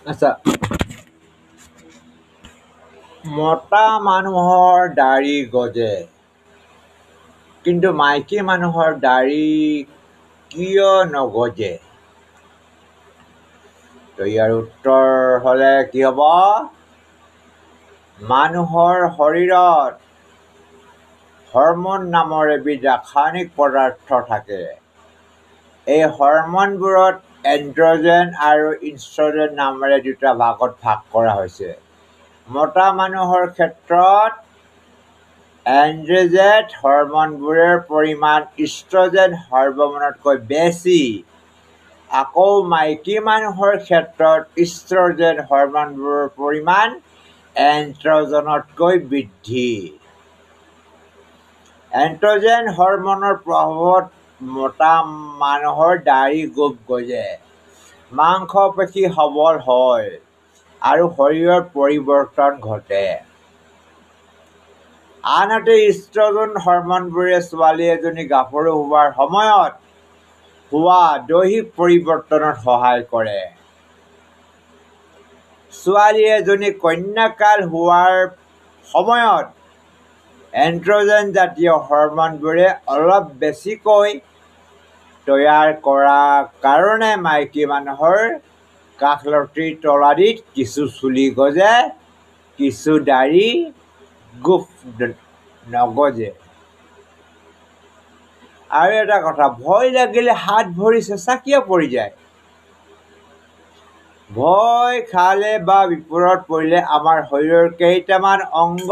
আচ্ছা, মতা মানুহৰ দাড়ি গজে, কিন্তু মাইকী মানুহৰ দাড়ি কিয় নগজে? তো ইয়াৰ উত্তৰ হ'লে কি হ'ব? মানুহৰ শৰীৰত হৰমন নামৰ এবিধ ৰাসায়নিক পদাৰ্থ থাকে। এই হৰমনবোৰত এণ্ড্ৰজেন আৰু ইষ্ট্ৰজেন নামেৰে দুটা ভাগত ভাগ কৰা হৈছে। মতা মানুহৰ ক্ষেত্ৰত এণ্ড্ৰজেন হৰমনবোৰৰ পৰিমাণ ইষ্ট্ৰজেন হৰমনতকৈ বেছি। আকৌ মাইকী মানুহৰ ক্ষেত্ৰত ইষ্ট্ৰজেন হৰমনবোৰৰ পৰিমাণ এণ্ড্ৰজেনতকৈ বৃদ্ধি। এণ্ড্ৰজেন হৰমনৰ প্ৰভাৱত মতা মানুহৰ দাড়ি গজে, মাংসপেশী সবল হয় আৰু শৰীৰৰ পৰিৱৰ্তন ঘটে। আনহাতে ইষ্ট্ৰজেন হৰমনবোৰে ছোৱালী এজনী গাভৰু হোৱাৰ সময়ত হোৱা দৈহিক পৰিৱৰ্তনত সহায় কৰে। ছোৱালী এজনী কন্যাকাল হোৱাৰ সময়ত এণ্ড্ৰজেন জাতীয় হৰমনবোৰে অলপ বেছিকৈ তৈয়াৰ কৰাৰ কাৰণে মাইকী মানুহৰ কাষলতিৰ তলাদিত কিছু চুলি গজে, কিছু দাড়ি গোফ নগজে। আৰু এটা কথা, ভয় লাগিলে হাত ভৰি চেঁচা কিয় পৰি যায়? ভয় খালে বা বিপদত পৰিলে আমাৰ শৰীৰৰ কেইটামান অংগ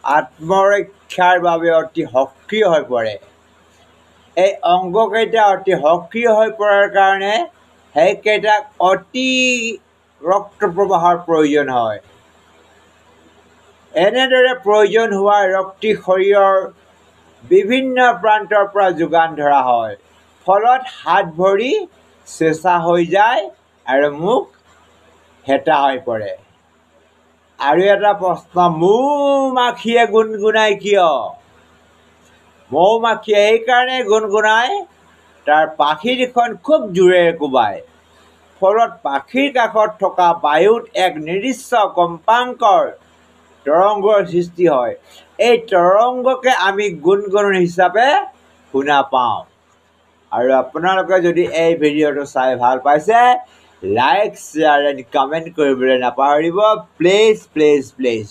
আত্মৰক্ষাৰ বাবে অতি সক্ৰিয় হৈ পৰে। এই অংগকেইটা অতি সক্ৰিয় হৈ পৰাৰ কাৰণে সেইকেইটাক অতি ৰক্ত প্ৰবাহৰ প্ৰয়োজন হয়। এনেদৰে প্ৰয়োজন হোৱা ৰক্তি শৰীৰৰ বিভিন্ন প্ৰান্তৰ পৰা যোগান ধৰা হয়, ফলত হাত ভৰি চেঁচা হৈ যায় আৰু মুখ হেতা হৈ পৰে। আৰু এটা প্ৰশ্ন, মৌ-মাখিয়ে গুণগুণায় কিয়? মৌ-মাখিয়ে এইকাৰণে গুণগুণায়, তাৰ পাখিকেইখন খুব জোৰেৰে কোবায়, ফলত পাখিৰ কাষত থকা বায়ুত এক নিৰ্দিষ্ট কম্পাংকৰ তৰংগৰ সৃষ্টি হয়। এই তৰংগকে আমি গুণগুণন হিচাপে শুনা পাওঁ। আৰু আপোনালোকে যদি এই ভিডিঅ'টো চাই ভাল পাইছে, লাইক, শ্বেয়াৰ এণ্ড কমেণ্ট কৰিবলৈ নাপাহৰিব, প্লিজ প্লিজ প্লিজ।